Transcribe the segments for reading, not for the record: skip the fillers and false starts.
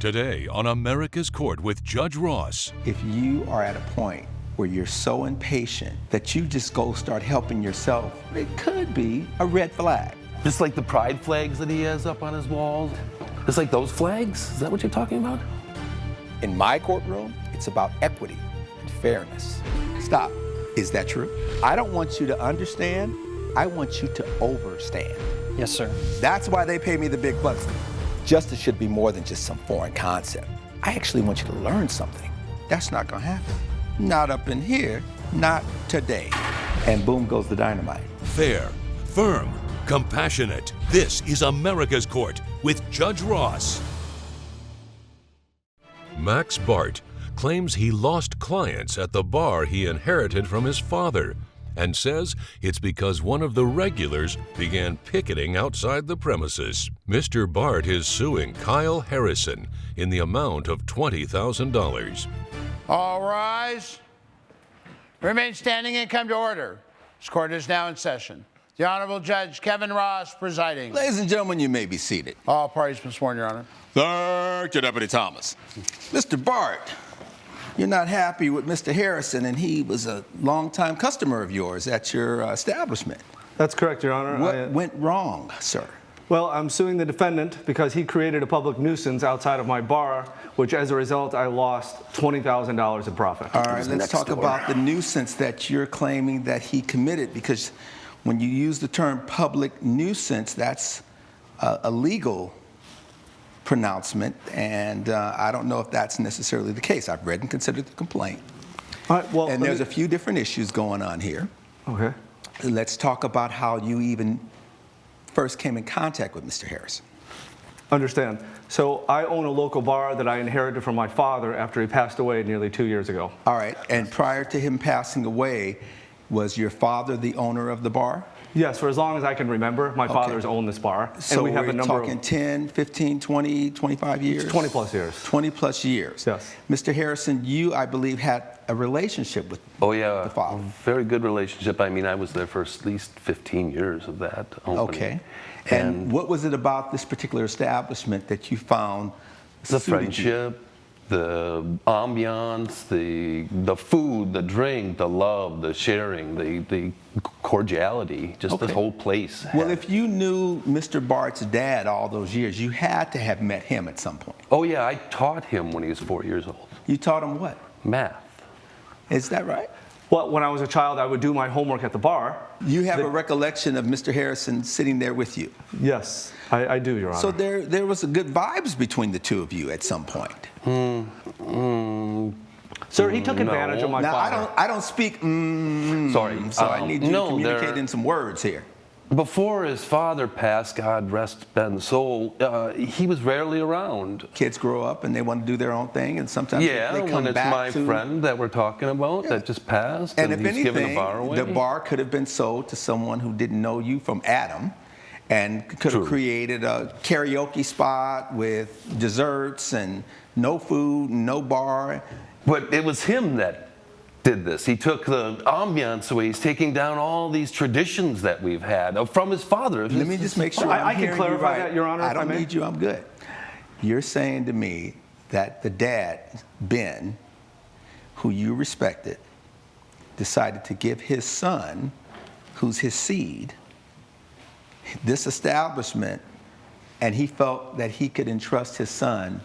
Today on America's Court with Judge Ross. If you are at a point where you're so impatient that you just go start helping yourself, it could be a red flag. Just like the pride flags that he has up on his walls? Just like those flags? Is that what you're talking about? In my courtroom, it's about equity and fairness. Stop. Is that true? I don't want you to understand. I want you to overstand. Yes, sir. That's why they pay me the big bucks. Justice should be more than just some foreign concept. I actually want you to learn something. That's not gonna happen. Not up in here, not today. And boom goes the dynamite. Fair, firm, compassionate. This is America's Court with Judge Ross. Max Bart claims he lost clients at the bar he inherited from his father and says it's because one of the regulars began picketing outside the premises. Mr. Bart is suing Kyle Harrison in the amount of $20,000. All rise. Remain standing and come to order. This court is now in session. The Honorable Judge Kevin Ross presiding. Ladies and gentlemen, you may be seated. All parties been sworn, Your Honor. Thank you, Deputy Thomas. Mr. Bart, you're not happy with Mr. Harrison, and he was a longtime customer of yours at your establishment. That's correct, Your Honor. What went wrong, sir? Well, I'm suing the defendant because he created a public nuisance outside of my bar, which as a result, I lost $20,000 in profit. All right, let's talk about the nuisance that you're claiming that he committed, because when you use the term public nuisance, that's a legal pronouncement, and I don't know if that's necessarily the case. I've read and considered the complaint. All right, well, and there's a few different issues going on here. Okay. Let's talk about how you even first came in contact with Mr. Harrison. Understand. So I own a local bar that I inherited from my father after he passed away nearly 2 years ago. All right, and prior to him passing away, was your father the owner of the bar? Yes, for as long as I can remember, my father's owned this bar. So and we have we're a number talking of 10, 15, 20, 25 years? 20 plus years. 20 plus years. Yes. Mr. Harrison, you, I believe, had a relationship with the father. Very good relationship. I mean, I was there for at least 15 years of that opening. Okay. And what was it about this particular establishment that you found the suited friendship, the ambiance, the food, the drink, the love, the sharing, the cordiality, just the whole place. Well, if you knew Mr. Bart's dad all those years, you had to have met him at some point. Oh yeah, I taught him when he was 4 years old. You taught him what? Math. Is that right? Well, when I was a child, I would do my homework at the bar. You have a recollection of Mr. Harrison sitting there with you? Yes, I do, Your Honor. So there was a good vibes between the two of you at some point. Sir, he took advantage of my father. Now, I don't speak Sorry. So I need you to communicate in some words here. Before his father passed, God rest Ben's soul, he was rarely around. Kids grow up and they want to do their own thing, and sometimes they come when it's back my friend that we're talking about that just passed, and if he's anything, given the bar away. The bar could have been sold to someone who didn't know you from Adam, and could have created a karaoke spot with desserts and no food, no bar. But it was him that did this. He took the ambiance away. He's taking down all these traditions that we've had from his father. Let me just make sure I can clarify that, Your Honor. I don't need you. I'm good. You're saying to me that the dad, Ben, who you respected, decided to give his son, who's his seed, this establishment, and he felt that he could entrust his son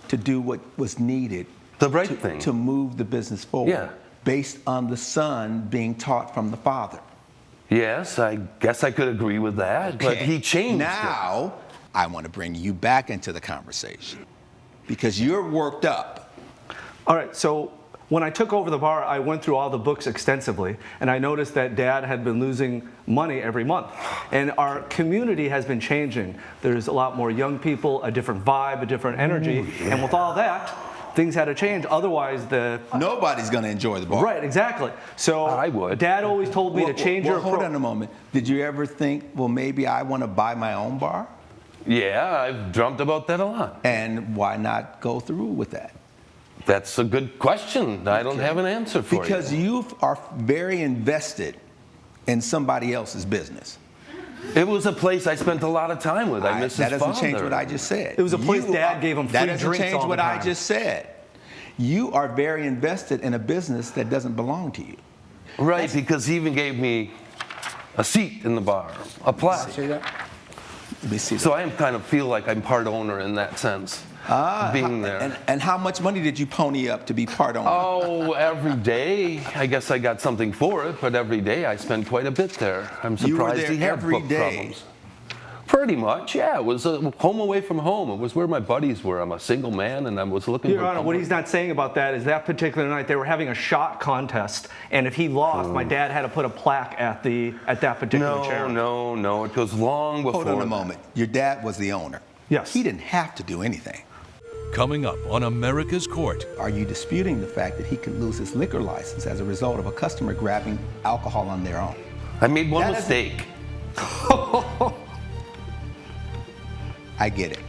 to do what was needed to move the business forward, based on the son being taught from the father. Yes, I guess I could agree with that, but he changed Now, I want to bring you back into the conversation because you're worked up. All right, so when I took over the bar, I went through all the books extensively, and I noticed that Dad had been losing money every month. And our community has been changing. There's a lot more young people, a different vibe, a different energy, and with all that, things had to change. Otherwise, nobody's going to enjoy the bar. Right, exactly. So I would. Dad always told me to change your approach. Hold on a moment. Did you ever think, well, maybe I want to buy my own bar? Yeah, I've dreamt about that a lot. And why not go through with that? That's a good question. I don't have an answer for you. Because you are very invested in somebody else's business. It was a place I spent a lot of time with. I miss his father. That doesn't change what I just said. It was a place Dad gave him free that drinks doesn't change all the what time. I just said. You are very invested in a business that doesn't belong to you. Right, because he even gave me a seat in the bar, a plaque. See that? Let me see So that. I kind of feel like I'm part owner in that sense, being there. And how much money did you pony up to be part owner? Oh, every day. I guess I got something for it, but every day I spent quite a bit there. I'm You were surprised there he had every book day? problems. Pretty much, yeah. It was a home away from home. It was where my buddies were. I'm a single man, and I was looking Your for Honor, what he's not saying about that is that particular night they were having a shot contest, and if he lost, my dad had to put a plaque at that particular chair. No. It goes long before. Hold on a moment. Your dad was the owner. Yes. He didn't have to do anything. Coming up on America's Court. Are you disputing the fact that he could lose his liquor license as a result of a customer grabbing alcohol on their own? I made one That doesn't- mistake. I get it.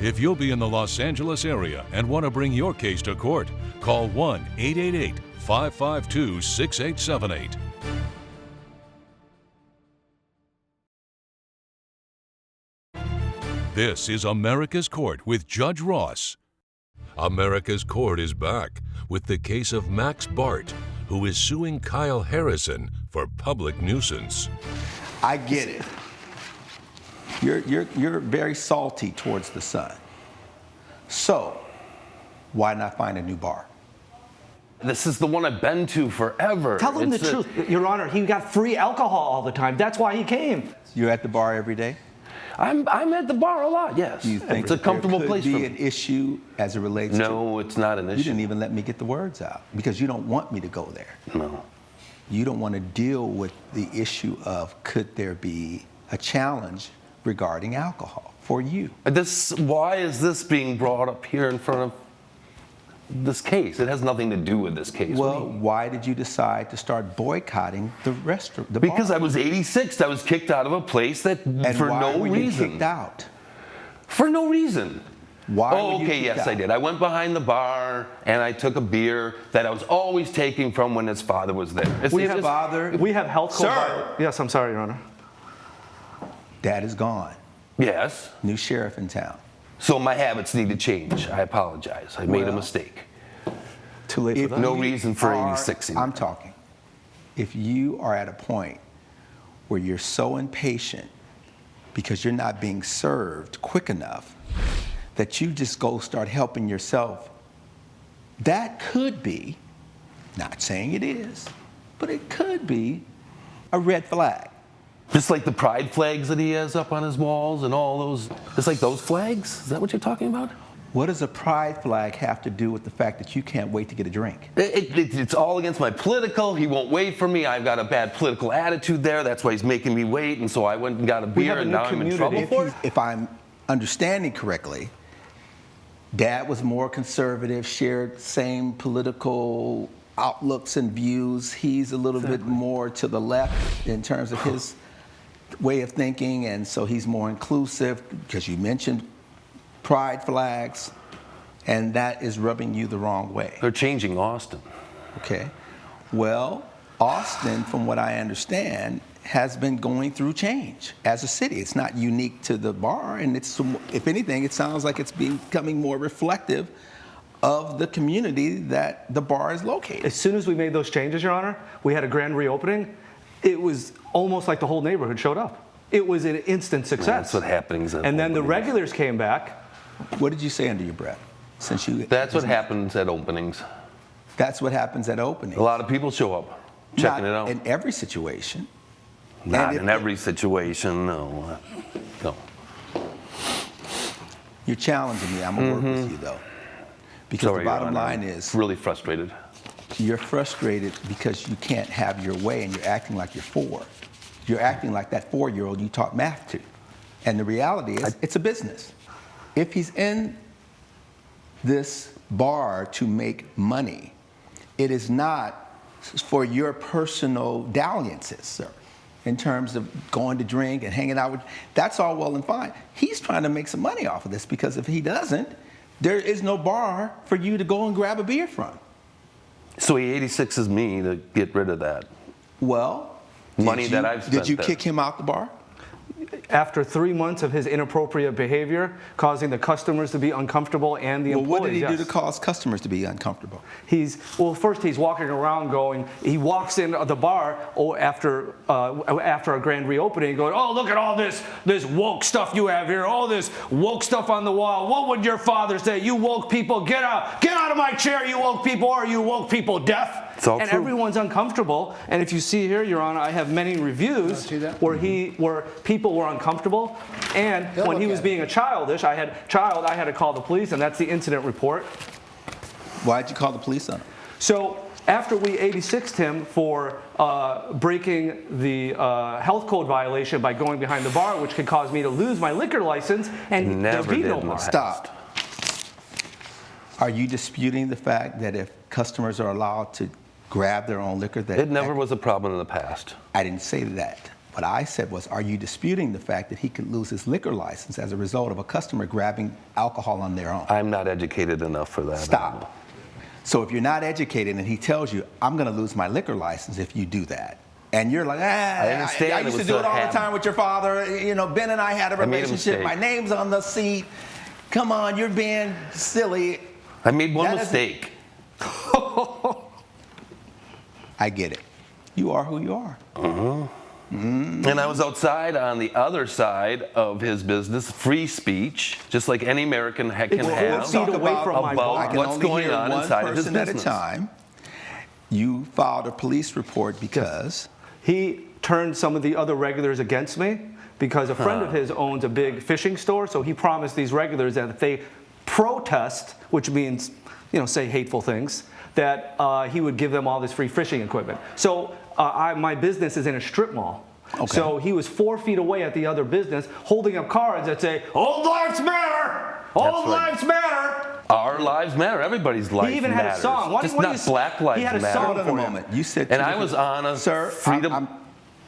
If you'll be in the Los Angeles area and want to bring your case to court, call 1-888-552-6878. This is America's Court with Judge Ross. America's Court is back with the case of Max Bart, who is suing Kyle Harrison for public nuisance. I get it. You're very salty towards the son. So, why not find a new bar? This is the one I've been to forever. Tell him It's the truth. Your Honor, he got free alcohol all the time. That's why he came. You're at the bar every day? I'm at the bar a lot, yes. Do you think It's a comfortable there place could for be me. an issue as it relates to... No, it's not an You issue. didn't even let me get the words out because you don't want me to go there. No. You don't want to deal with the issue of could there be a challenge regarding alcohol for you? Why is this being brought up here in front of this case? It has nothing to do with this case. Well, why did you decide to start boycotting the restaurant, the Because bar? I was 86. I was kicked out of a place that And for why no were you reason. kicked out? For no reason. Why Oh, were you okay, kicked yes, out? I did. I went behind the bar and I took a beer that I was always taking from when his father was there. We It's have just- We have health code. Sir! Yes, I'm sorry, Your Honor. Dad is gone. Yes. New sheriff in town. So my habits need to change. I apologize. I made a Well, mistake. Too late for If that. No you reason for are- 86 in I'm there. talking. If you are at a point where you're so impatient because you're not being served quick enough that you just go start helping yourself, that could be, not saying it is, but it could be a red flag. Just like the pride flags that he has up on his walls and all those. It's like those flags? Is that what you're talking about? What does a pride flag have to do with the fact that you can't wait to get a drink? It's all against my political. He won't wait for me. I've got a bad political attitude there. That's why he's making me wait. And so I went and got a beer, have a and new now I'm in community. trouble for it. If I'm understanding correctly, Dad was more conservative, shared same political outlooks and views. He's a little bit more to the left in terms of his way of thinking, and so he's more inclusive because you mentioned pride flags, and that is rubbing you the wrong way. They're changing Austin. Okay. Well, Austin, from what I understand, has been going through change as a city. It's not unique to the bar, and it's, if anything, it sounds like it's becoming more reflective of the community that the bar is located. As soon as we made those changes, Your Honor, we had a grand reopening. It was almost like the whole neighborhood showed up. It was an instant success. That's what happens. And then the regulars came back. What did you say under your breath? Since you, That's what happens at openings. That's what happens at openings. A lot of people show up, checking Not it out. in every situation. Not and if- in every situation, no. No. You're challenging me. I'm gonna work with you though, because Sorry, the bottom Your Honor. line is Really frustrated. you're frustrated because you can't have your way, and you're acting like you're 4. You're acting like that 4-year-old you taught math to. And the reality is, it's a business. If he's in this bar to make money, it is not for your personal dalliances, sir, in terms of going to drink and hanging out with, that's all well and fine. He's trying to make some money off of this, because if he doesn't, there is no bar for you to go and grab a beer from. So he 86 is me to get rid of that. Well, Money that I've spent did you there. kick him out the bar? after 3 months of his inappropriate behavior, causing the customers to be uncomfortable and the employees. What did he do to cause customers to be uncomfortable? First he's walking around he walks in the bar after a grand reopening going, oh, look at all this woke stuff you have here, all this woke stuff on the wall. What would your father say? You woke people, get out of my chair, you woke people. Are you woke people deaf? It's all and true. Everyone's uncomfortable. And if you see here, Your Honor, I have many reviews where people were uncomfortable. And when he was being childish, I had to call the police, and that's the incident report. Why'd you call the police on him? So after we 86'd him for breaking the health code violation by going behind the bar, which could cause me to lose my liquor license, and there'd be no bar. Stop. Are you disputing the fact that if customers are allowed to grab their own liquor, that it never was a problem in the past? I didn't say that. What I said was, are you disputing the fact that he could lose his liquor license as a result of a customer grabbing alcohol on their own? I'm not educated enough for that. Stop. So if you're not educated and he tells you, I'm going to lose my liquor license if you do that, and you're like, I understand. I used to do it all the time with your father. You know, Ben and I had a relationship. My name's on the seat. Come on, you're being silly. I made one mistake. I get it. You are who you are. And I was outside on the other side of his business, free speech, just like any American can have, about what's going on inside of his business. At a time. You filed a police report because he turned some of the other regulars against me because a friend of his owns a big fishing store, so he promised these regulars that if they protest, which means, say hateful things, that he would give them all this free fishing equipment. So my business is in a strip mall. Okay. So he was 4 feet away at the other business holding up cards that say, "Old lives matter! Old lives matter!" Our lives matter. Everybody's life matters. He even had a song. Just not Black Lives Matter. He had a song for a moment. You said, and I was on a freedom.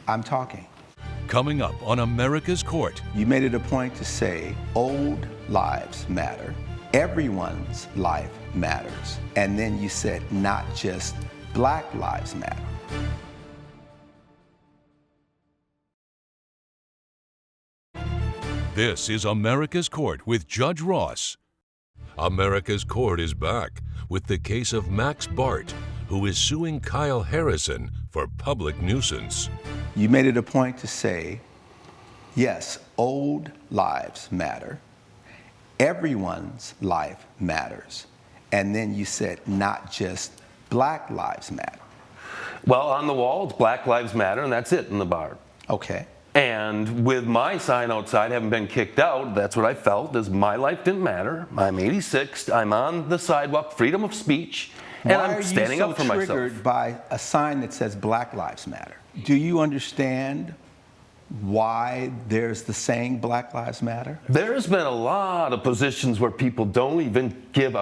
I'm talking. Coming up on America's Court. You made it a point to say, old lives matter. Everyone's life matters. And then you said, not just Black lives matter. This is America's Court with Judge Ross. America's Court is back with the case of Max Bart, who is suing Kyle Harrison for public nuisance. You made it a point to say, yes, old lives matter. Everyone's life matters. And then you said, not just Black lives matter. Well, on the wall, it's Black Lives Matter, and that's it in the bar. Okay. And with my sign outside, having been kicked out, that's what I felt, is my life didn't matter. I'm 86, I'm on the sidewalk, freedom of speech, and I'm standing up for myself. Why are you so triggered by a sign that says Black Lives Matter? Do you understand why there's the saying Black Lives Matter? There's been a lot of positions where people don't even give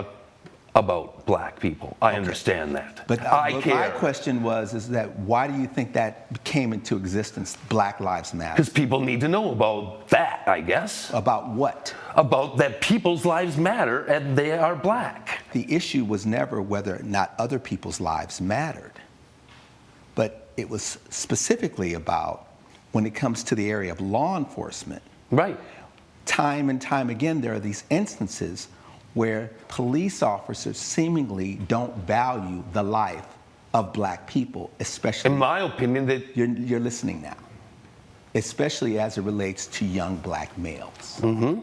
about black people. I understand that. But I care. My question is that why do you think that came into existence, Black Lives Matter? Because people need to know about that, I guess. About what? About that people's lives matter and they are black. The issue was never whether or not other people's lives mattered, but it was specifically about when it comes to the area of law enforcement. Right. Time and time again, there are these instances where police officers seemingly don't value the life of black people, especially. In my opinion, that you're listening now, especially as it relates to young black males. Mm-hmm.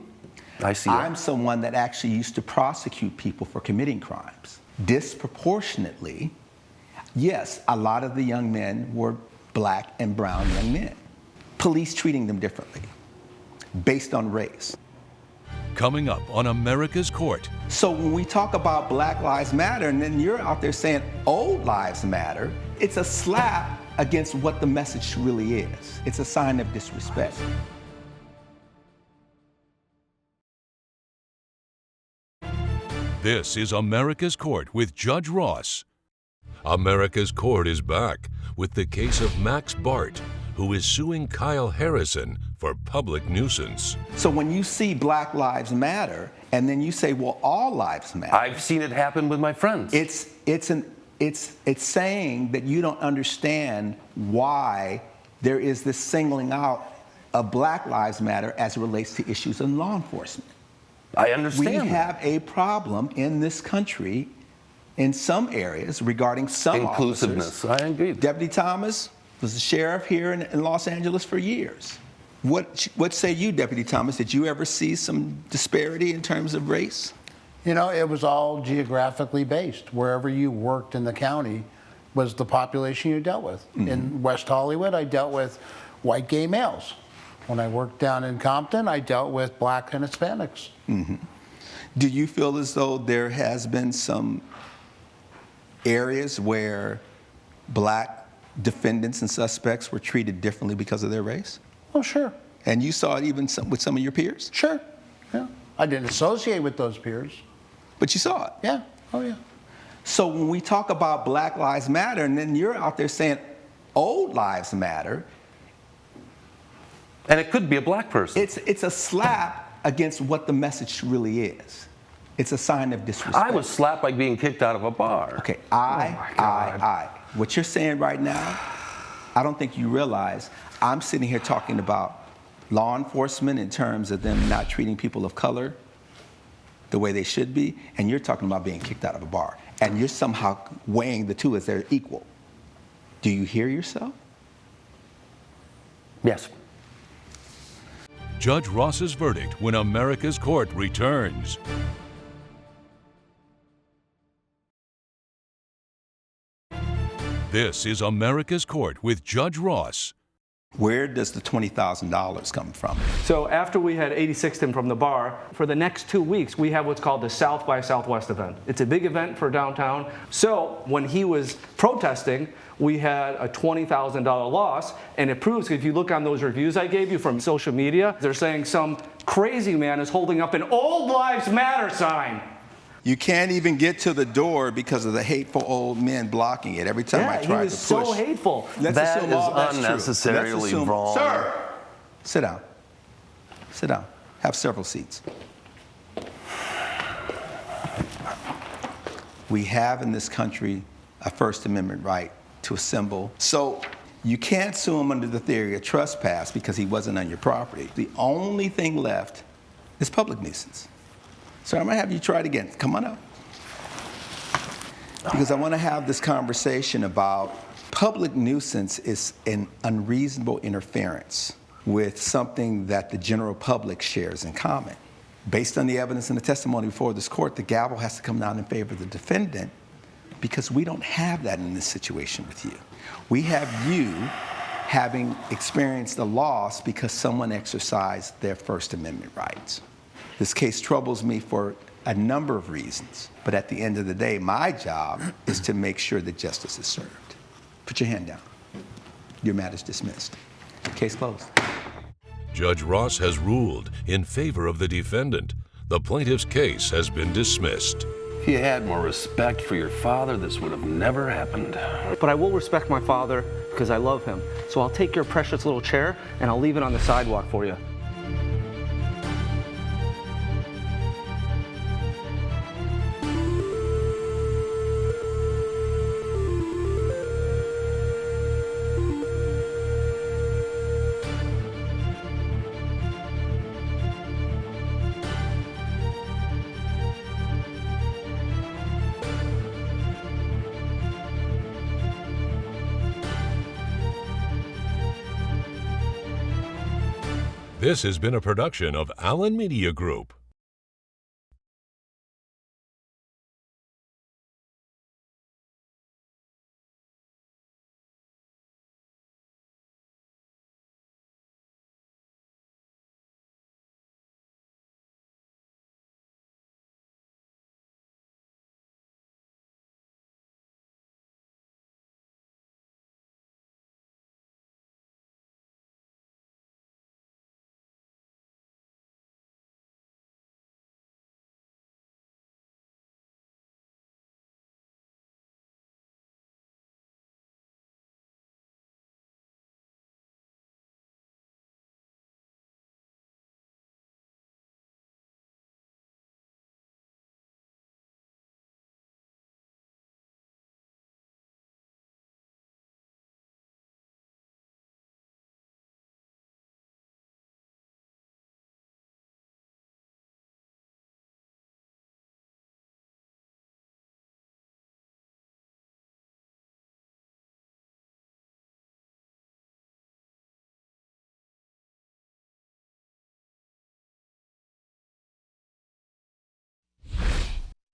I see. I'm someone that actually used to prosecute people for committing crimes. Disproportionately, yes, a lot of the young men were black and brown young men. Police treating them differently based on race. Coming up on America's Court. So when we talk about Black Lives Matter and then you're out there saying old lives matter, it's a slap against what the message really is. It's a sign of disrespect. This is America's Court with Judge Ross. America's Court is back with the case of Max Bart, who is suing Kyle Harrison for public nuisance. So when you see Black Lives Matter, and then you say, well, all lives matter. I've seen it happen with my friends. It's saying that you don't understand why there is this singling out of Black Lives Matter as it relates to issues of law enforcement. I understand. We have a problem in this country in some areas regarding some inclusiveness. officers. I agree. Deputy Thomas was the sheriff here in Los Angeles for years. What say you, Deputy Thomas? Did you ever see some disparity in terms of race? You know, it was all geographically based. Wherever you worked in the county was the population you dealt with. Mm-hmm. In West Hollywood, I dealt with white gay males. When I worked down in Compton, I dealt with Black and Hispanics. Mm-hmm. Do you feel as though there has been some areas where Black defendants and suspects were treated differently because of their race? Oh, sure. And you saw it even with some of your peers? Sure, yeah. I didn't associate with those peers. But you saw it? Yeah, oh yeah. So when we talk about Black Lives Matter, and then you're out there saying old lives matter. And it could be a Black person. It's a slap against what the message really is. It's a sign of disrespect. I was slapped by being kicked out of a bar. Okay, I. What you're saying right now, I don't think you realize, I'm sitting here talking about law enforcement in terms of them not treating people of color the way they should be, and you're talking about being kicked out of a bar. And you're somehow weighing the two as they're equal. Do you hear yourself? Yes. Judge Ross's verdict when America's Court returns. This is America's Court with Judge Ross. Where does the $20,000 come from? So after we had 86'd him from the bar, for the next 2 weeks, we have what's called the South by Southwest event. It's a big event for downtown. So when he was protesting, we had a $20,000 loss, and it proves, if you look on those reviews I gave you from social media, they're saying some crazy man is holding up an Old Lives Matter sign. You can't even get to the door because of the hateful old men blocking it every time I try to push. He was so hateful. Let's that assume is all that's unnecessarily true. wrong. Sir, sit down. Sit down. Have several seats. We have in this country a First Amendment right to assemble. So you can't sue him under the theory of trespass because he wasn't on your property. The only thing left is public nuisance. So I'm going to have you try it again. Come on up. Because I want to have this conversation about public nuisance is an unreasonable interference with something that the general public shares in common. Based on the evidence and the testimony before this court, the gavel has to come down in favor of the defendant because we don't have that in this situation with you. We have you having experienced a loss because someone exercised their First Amendment rights. This case troubles me for a number of reasons, but at the end of the day, my job is to make sure that justice is served. Put your hand down. Your matter is dismissed. Case closed. Judge Ross has ruled in favor of the defendant. The plaintiff's case has been dismissed. If you had more respect for your father, this would have never happened. But I will respect my father because I love him. So I'll take your precious little chair and I'll leave it on the sidewalk for you. This has been a production of Allen Media Group.